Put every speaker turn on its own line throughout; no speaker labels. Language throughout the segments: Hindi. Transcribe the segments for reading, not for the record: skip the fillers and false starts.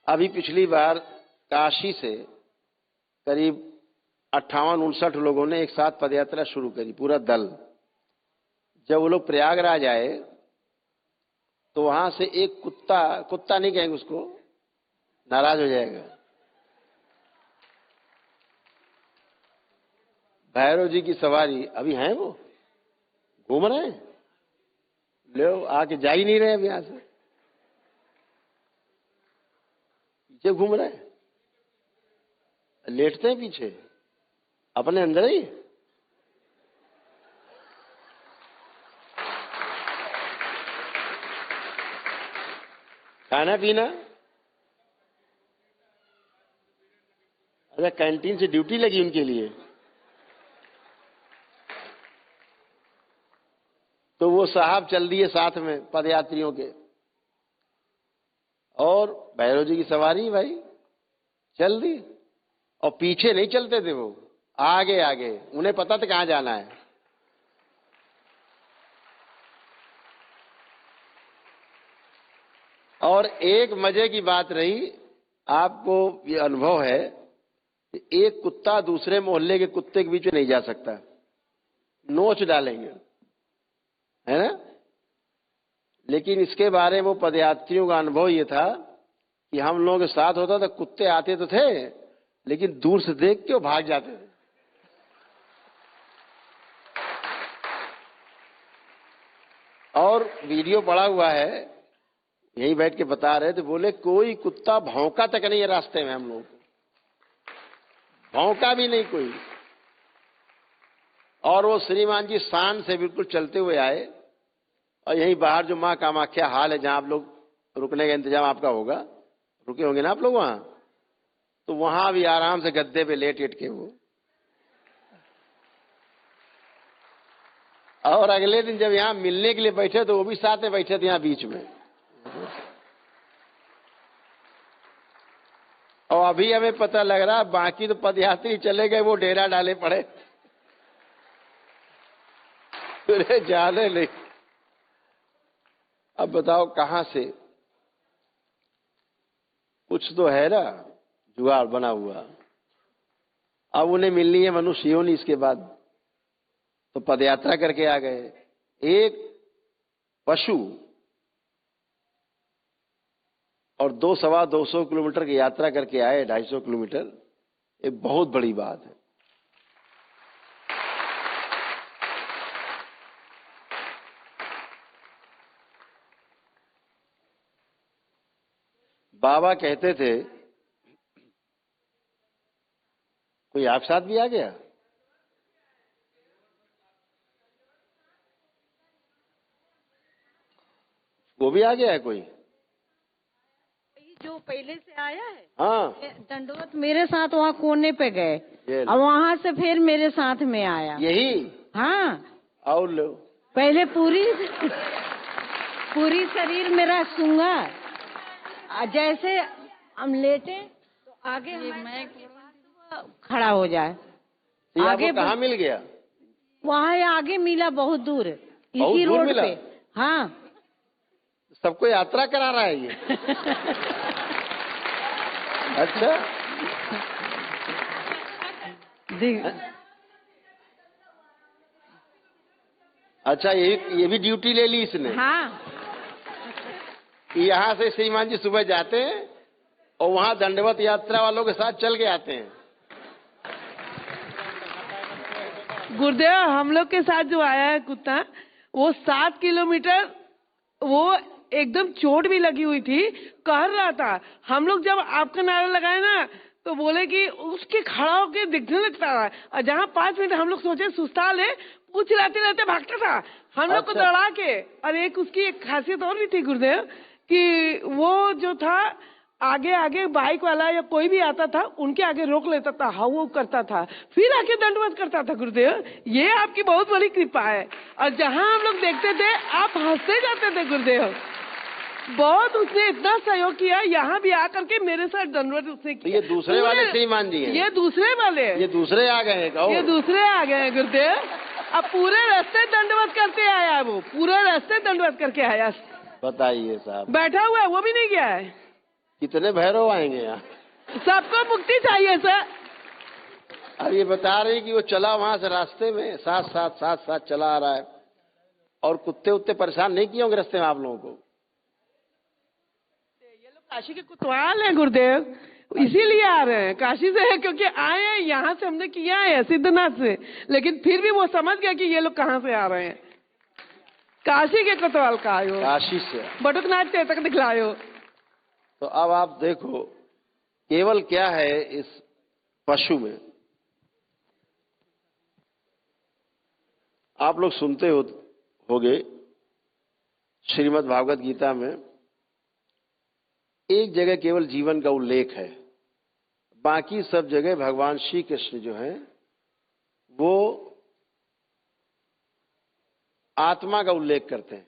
अभी पिछली बार काशी से करीब 58-59 लोगों ने एक साथ पदयात्रा शुरू करी, पूरा दल। जब वो लोग प्रयागराज आए तो वहां से एक कुत्ता नहीं कहेंगे उसको, नाराज हो जाएगा, भैरव जी की सवारी अभी हैं, वो घूम रहे हैं, लो आके जा ही नहीं रहे, अभी यहां से पीछे घूम रहे हैं, लेटते हैं पीछे अपने अंदर ही। खाना पीना, अच्छा कैंटीन से ड्यूटी लगी उनके लिए, तो वो साहब चल दिए साथ में पदयात्रियों के, और भैरव जी की सवारी भाई चल दी, और पीछे नहीं चलते थे वो, आगे आगे, उन्हें पता था कहां जाना है। और एक मजे की बात रही, आपको ये अनुभव है कि एक कुत्ता दूसरे मोहल्ले के कुत्ते के बीच में नहीं जा सकता, नोच डालेंगे, है ना। लेकिन इसके बारे में वो पदयात्रियों का अनुभव ये था कि हम लोगों के साथ होता था, कुत्ते आते तो थे लेकिन दूर से देख के वो भाग जाते थे। और वीडियो पड़ा हुआ है, यही बैठ के बता रहे थे, बोले कोई कुत्ता भौंका तक नहीं है रास्ते में, हम लोग भौंका भी नहीं कोई। और वो श्रीमान जी शान से बिल्कुल चलते हुए आए, और यही बाहर जो माँ कामाख्या हाल है, जहां आप लोग रुकने का इंतजाम आपका होगा, रुके होंगे ना आप लोग वहां, तो वहां भी आराम से गद्दे पे लेट के वो, और अगले दिन जब यहां मिलने के लिए बैठे तो वो भी साथ में बैठे थे यहां बीच में। और अभी हमें पता लग रहा बाकी तो पदयात्री चले गए, वो डेरा डाले पड़े, जाने नहीं। अब बताओ कहां से, कुछ तो है ना जुगाड़ बना हुआ। अब उन्हें मिलनी है मनुष्य योनि, इसके बाद तो पदयात्रा करके आ गए। एक पशु और 200-225 किलोमीटर की यात्रा करके आए, 250 किलोमीटर, एक बहुत बड़ी बात है। बाबा कहते थे, कोई आप साथ भी आ गया, वो भी आ गया है कोई,
जो पहले से आया है।
हाँ,
दंडवत मेरे साथ वहाँ कोने पे गए, और वहाँ से फिर मेरे साथ में आया।
यही,
हाँ,
और लो,
पहले पूरी शरीर मेरा सूंगा, जैसे हम लेटे तो आगे मैं खड़ा हो जाए।
आगे कहाँ मिल गया?
वहाँ आगे मिला, बहुत दूर, इसी रोड पे। हाँ,
सबको यात्रा करा रहा है ये। अच्छा, अच्छा, ये भी ड्यूटी ले ली इसने।
हाँ,
यहाँ से श्रीमान जी सुबह जाते हैं और वहां दंडवत यात्रा वालों के साथ चल के आते हैं।
गुरुदेव, हम लोग के साथ जो आया है कुत्ता, वो 7 किलोमीटर, वो एकदम चोट भी लगी हुई थी, कह रहा था। हम लोग जब आपका नारा लगाए ना, तो बोले कि उसके खड़ा होके दिखने लगता है, और जहाँ 5 मिनट हम लोग सोचे सुस्ता ले, पूछ रहते रहते भागता था हम लोग को दौड़ा के। और एक उसकी एक खासियत और भी थी गुरुदेव, कि वो जो था आगे आगे बाइक वाला या कोई भी आता था, उनके आगे रोक लेता था, हाँ वो करता था, फिर आके दंडवत करता था। गुरुदेव, ये आपकी बहुत बड़ी कृपा है। और जहाँ हम लोग देखते थे आप हंसते जाते थे गुरुदेव, बहुत उसने इतना सहयोग किया। यहाँ भी आकर के मेरे साथ दंडवत उसने किया।
ये दूसरे वाले श्रीमान जी हैं?
ये दूसरे वाले,
ये दूसरे आ गए हैं,
ये दूसरे आ गए हैं गुरुदेव। अब पूरे रास्ते दंडवत करते आया, वो पूरे रास्ते दंडवत करके आया।
बताइए साहब,
बैठा हुआ है, वो भी नहीं गया है।
कितने भैरव आएंगे यहाँ?
सबको मुक्ति चाहिए सर।
अब ये बता रहे हैं कि वो चला वहां से रास्ते में साथ साथ चला आ रहा है, और कुत्ते उत्ते परेशान नहीं किए होंगे रास्ते में आप लोगों को?
ये लोग काशी के कुतवाल हैं गुरुदेव, इसीलिए आ रहे हैं काशी से है, क्योंकि आए हैं यहाँ से, हमने किया है सिद्धनाथ से, लेकिन फिर भी वो समझ गया कि ये लोग कहाँ से आ रहे हैं। काशी के कोतवाल का आयो,
काशी से
बटुकनाथ चेतक दिखलायो।
तो अब आप देखो केवल क्या है इस पशु में। आप लोग सुनते होगे श्रीमद् भागवत गीता में एक जगह केवल जीवन का उल्लेख है, बाकी सब जगह भगवान श्री कृष्ण जो है वो आत्मा का उल्लेख करते हैं।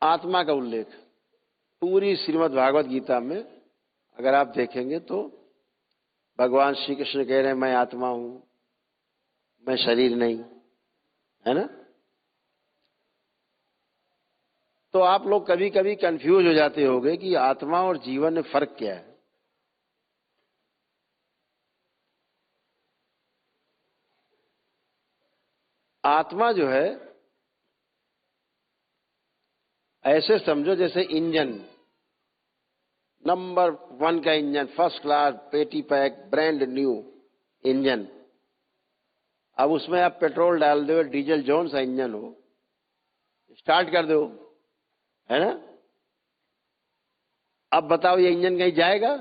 आत्मा का उल्लेख पूरी श्रीमद् भागवत गीता में अगर आप देखेंगे तो भगवान श्री कृष्ण कह रहे हैं मैं आत्मा हूं, मैं शरीर नहीं, है ना? तो आप लोग कभी कभी कंफ्यूज हो जाते होंगे कि आत्मा और जीवन में फर्क क्या है। आत्मा जो है ऐसे समझो जैसे इंजन, नंबर 1 का इंजन, फर्स्ट क्लास पेटी पैक ब्रांड न्यू इंजन। अब उसमें आप पेट्रोल डाल दो, डीजल जौन सा इंजन हो, स्टार्ट कर दो, है ना? अब बताओ ये इंजन कहीं जाएगा?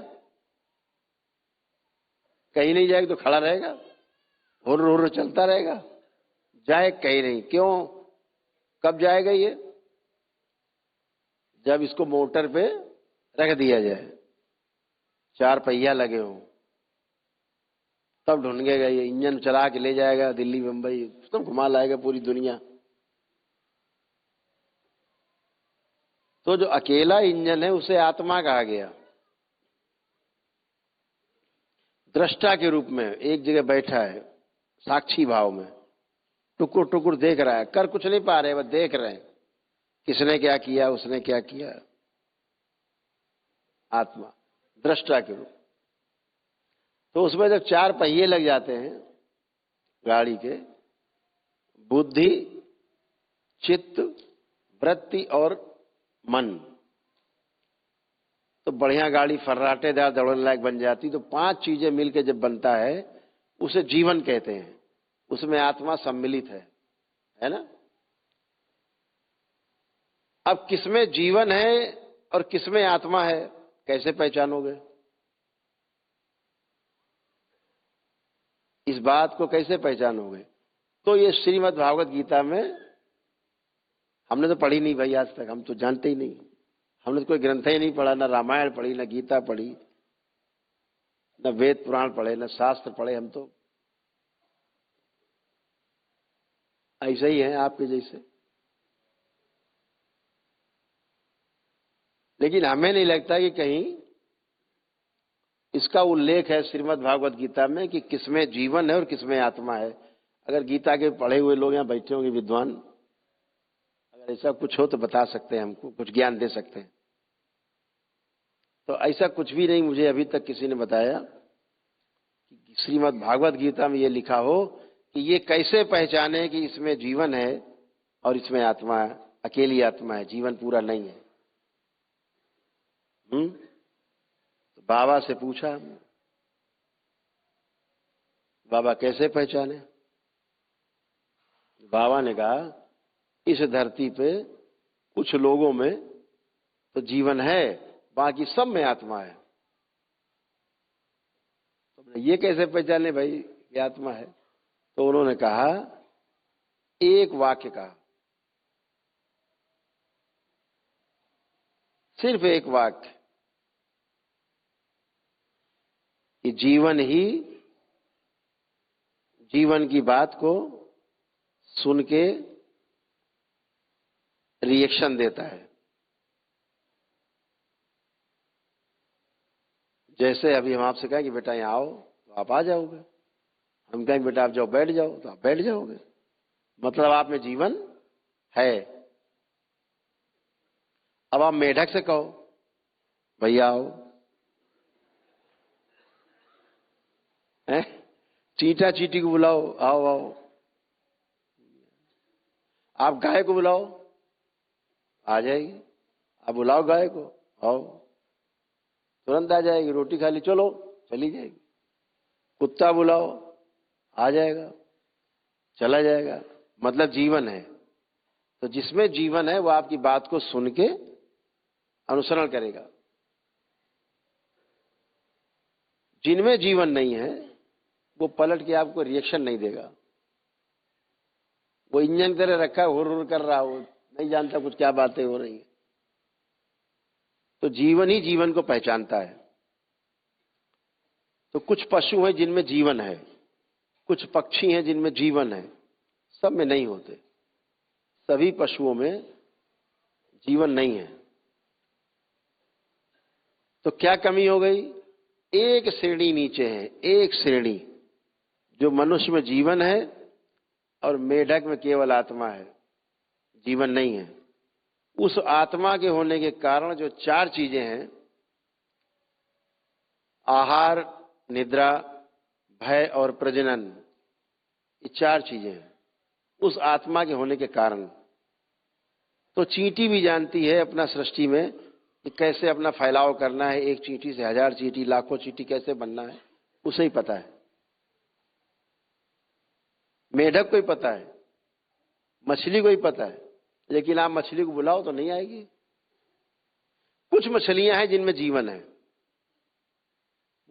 कहीं नहीं जाएगा, तो खड़ा रहेगा, हुर्र हुर्र चलता रहेगा, जाए कहीं नहीं। क्यों? कब जाएगा ये? जब इसको मोटर पे रख दिया जाए, 4 पहिया लगे हों, तब ढूंढेगा ये, इंजन चला के ले जाएगा दिल्ली मुंबई, सब घुमा लाएगा पूरी दुनिया। तो जो अकेला इंजन है उसे आत्मा कहा गया। दृष्टा के रूप में एक जगह बैठा है, साक्षी भाव में टुकुर टुकुर देख रहा है, कर कुछ नहीं पा रहे, बस देख रहे हैं किसने क्या किया, उसने क्या किया। आत्मा दृष्टा के रूप। तो उसमें जब 4 पहिए लग जाते हैं गाड़ी के, बुद्धि, चित्त, वृत्ति और मन, तो बढ़िया गाड़ी फर्राटेदार दौड़ने लायक बन जाती। तो 5 चीजें मिलकर जब बनता है उसे जीवन कहते हैं, उसमें आत्मा सम्मिलित है ना? अब किसमें जीवन है और किसमें आत्मा है, कैसे पहचानोगे? इस बात को कैसे पहचानोगे? तो ये श्रीमद् भागवत गीता में हमने तो पढ़ी नहीं भाई आज तक, हम तो जानते ही नहीं, हमने तो कोई ग्रंथ ही नहीं पढ़ा, ना रामायण पढ़ी, ना गीता पढ़ी, ना वेद पुराण पढ़े, ना शास्त्र पढ़े। हम तो ऐसे ही हैं आपके जैसे। लेकिन हमें नहीं लगता कि कहीं इसका उल्लेख है श्रीमद् भागवत गीता में कि किसमें जीवन है और किसमें आत्मा है। अगर गीता के पढ़े हुए लोग यहाँ बैठे होंगे विद्वान, अगर ऐसा कुछ हो तो बता सकते हैं, हमको कुछ ज्ञान दे सकते हैं। तो ऐसा कुछ भी नहीं मुझे अभी तक किसी ने बताया कि श्रीमद् भागवत गीता में ये लिखा हो कि ये कैसे पहचाने कि इसमें जीवन है और इसमें आत्मा है, अकेली आत्मा है, जीवन पूरा नहीं है। तो बाबा से पूछा, बाबा कैसे पहचाने? बाबा ने कहा इस धरती पे कुछ लोगों में तो जीवन है, बाकी सब में आत्मा है। तो ये कैसे पहचाने भाई ये आत्मा है? तो उन्होंने कहा, एक वाक्य कहा, सिर्फ एक वाक्य, कि जीवन ही जीवन की बात को सुन के रिएक्शन देता है। जैसे अभी हम आपसे कहें कि बेटा यहाँ आओ तो आप आ जाओगे, हम कहें बेटा आप जाओ बैठ जाओ तो आप बैठ जाओगे। मतलब आप में जीवन है। अब आप मेढक से कहो भैया आओ, हैं? चींटा चींटी को बुलाओ, आओ आओ। आप गाय को बुलाओ, आ जाएगी। आप बुलाओ गाय को, आओ, तुरंत आ जाएगी। रोटी खा ली, चलो, चली जाएगी। कुत्ता बुलाओ, आ जाएगा, चला जाएगा। मतलब जीवन है। तो जिसमें जीवन है वो आपकी बात को सुन के अनुसरण करेगा। जिनमें जीवन नहीं है वो पलट के आपको रिएक्शन नहीं देगा। वो इंजन तरह रखा है, हुर हुर कर रहा, वो नहीं जानता कुछ क्या बातें हो रही हैं। तो जीवन ही जीवन को पहचानता है। तो कुछ पशु हैं जिनमें जीवन है, कुछ पक्षी हैं जिनमें जीवन है, सब में नहीं होते। सभी पशुओं में जीवन नहीं है। तो क्या कमी हो गई? एक श्रेणी नीचे है, एक श्रेणी जो मनुष्य में जीवन है और मेढक में केवल आत्मा है, जीवन नहीं है। उस आत्मा के होने के कारण जो चार चीजें हैं, आहार, निद्रा, भय और प्रजनन, ये चार चीजें हैं उस आत्मा के होने के कारण। तो चींटी भी जानती है अपना सृष्टि में कि कैसे अपना फैलाव करना है। एक चींटी से 1000 चींटी, लाखों चींटी कैसे बनना है, उसे ही पता है। मेढक को ही पता है, मछली को ही पता है। लेकिन आप मछली को बुलाओ तो नहीं आएगी। कुछ मछलियां हैं जिनमें जीवन है,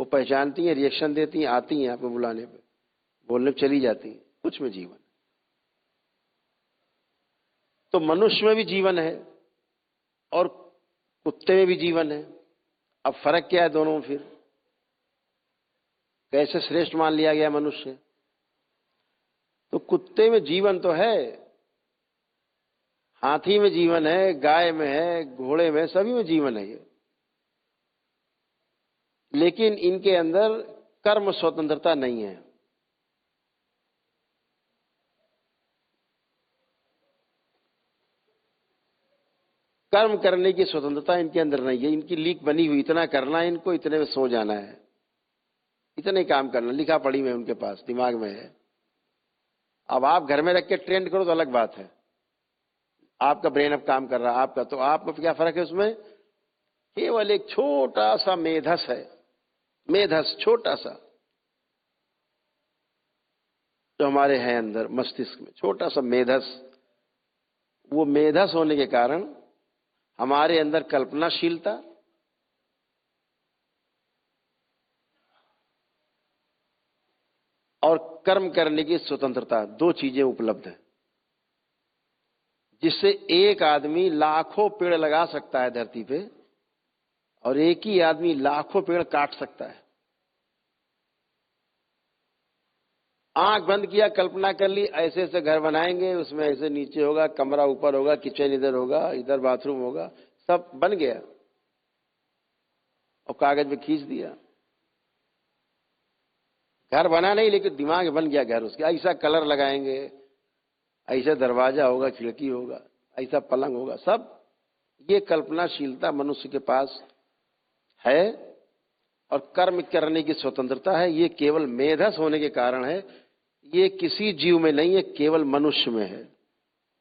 वो पहचानती हैं, रिएक्शन देती हैं, आती हैं आपको बुलाने पे, बोलने पे चली जाती हैं। कुछ में जीवन। तो मनुष्य में भी जीवन है और कुत्ते में भी जीवन है। अब फर्क क्या है दोनों में? फिर कैसे श्रेष्ठ मान लिया गया मनुष्य? तो कुत्ते में जीवन तो है, हाथी में जीवन है, गाय में है, घोड़े में, सभी में जीवन है ये। लेकिन इनके अंदर कर्म स्वतंत्रता नहीं है। कर्म करने की स्वतंत्रता इनके अंदर नहीं है। इनकी लीक बनी हुई, इतना करना है इनको, इतने में सो जाना है, इतने काम करना, लिखा पढ़ी में उनके पास दिमाग में है। अब आप घर में रख के ट्रेंड करो तो अलग बात है, आपका ब्रेन अब काम कर रहा है आपका, तो आपको क्या फर्क है उसमें? केवल एक छोटा सा मेधस है, मेधस छोटा सा जो हमारे हैं अंदर मस्तिष्क में, छोटा सा मेधस। वो मेधस होने के कारण हमारे अंदर कल्पनाशीलता और कर्म करने की स्वतंत्रता, दो चीजें उपलब्ध है, जिससे एक आदमी लाखों पेड़ लगा सकता है धरती पे और एक ही आदमी लाखों पेड़ काट सकता है। आंख बंद किया, कल्पना कर ली, ऐसे ऐसे घर बनाएंगे, उसमें ऐसे नीचे होगा, कमरा ऊपर होगा, किचन इधर होगा, इधर बाथरूम होगा, सब बन गया और कागज में खींच दिया। घर बना नहीं, लेकिन दिमाग बन गया घर उसके। ऐसा कलर लगाएंगे, ऐसा दरवाजा होगा, खिड़की होगा, ऐसा पलंग होगा, सब ये कल्पनाशीलता मनुष्य के पास है और कर्म करने की स्वतंत्रता है। ये केवल मेधस होने के कारण है, ये किसी जीव में नहीं है, केवल मनुष्य में है।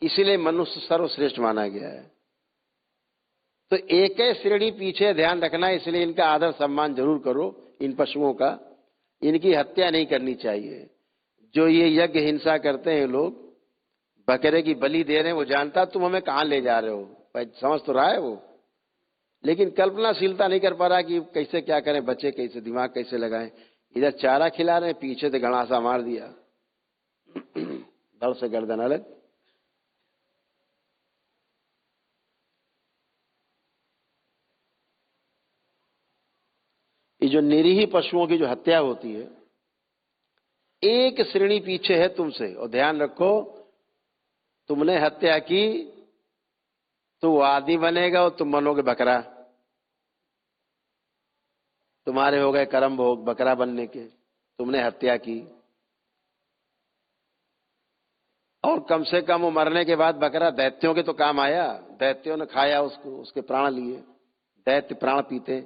इसलिए मनुष्य सर्वश्रेष्ठ माना गया है। तो एक ही श्रेणी पीछे ध्यान रखना, इसलिए इनका आदर सम्मान जरूर करो। इन पशुओं का, इनकी हत्या नहीं करनी चाहिए। जो ये यज्ञ हिंसा करते हैं लोग, बकरे की बलि दे रहे हैं, वो जानता तुम हमें कहां ले जा रहे हो, समझ तो रहा है वो, लेकिन कल्पनाशीलता नहीं कर पा रहा कि कैसे क्या करें, बच्चे कैसे, दिमाग कैसे लगाएं। इधर चारा खिला रहे हैं, पीछे से गड़ासा मार दिया, धड़ से गर्दन अलग। ये जो निरीह पशुओं की जो हत्या होती है, एक श्रेणी पीछे है तुमसे। और ध्यान रखो, तुमने हत्या की तो वो आदमी बनेगा और तुम बनोगे बकरा। तुम्हारे हो गए कर्म भोग बकरा बनने के, तुमने हत्या की। और कम से कम वो मरने के बाद बकरा दैत्यों के तो काम आया, दैत्यों ने खाया उसको, उसके प्राण लिए, दैत्य प्राण पीते।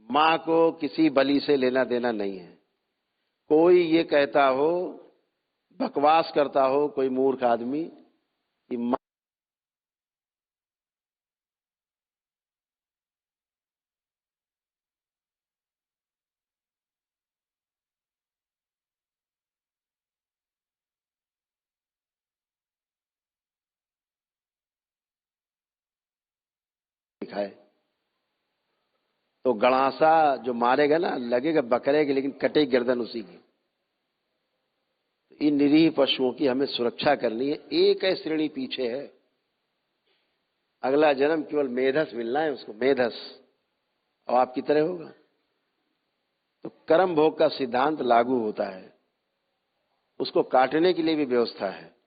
मां को किसी बलि से लेना देना नहीं है। कोई ये कहता हो, बकवास करता हो कोई मूर्ख आदमी कि मां खाए, तो गणासा जो मारेगा ना लगेगा बकरे की, लेकिन कटेगी गर्दन उसी की। तो इन निरीह पशुओं की हमें सुरक्षा करनी है। एक है श्रेणी पीछे है, अगला जन्म केवल मेधस मिलना है उसको, मेधस, और आपकी तरह होगा। तो कर्म भोग का सिद्धांत लागू होता है, उसको काटने के लिए भी व्यवस्था है।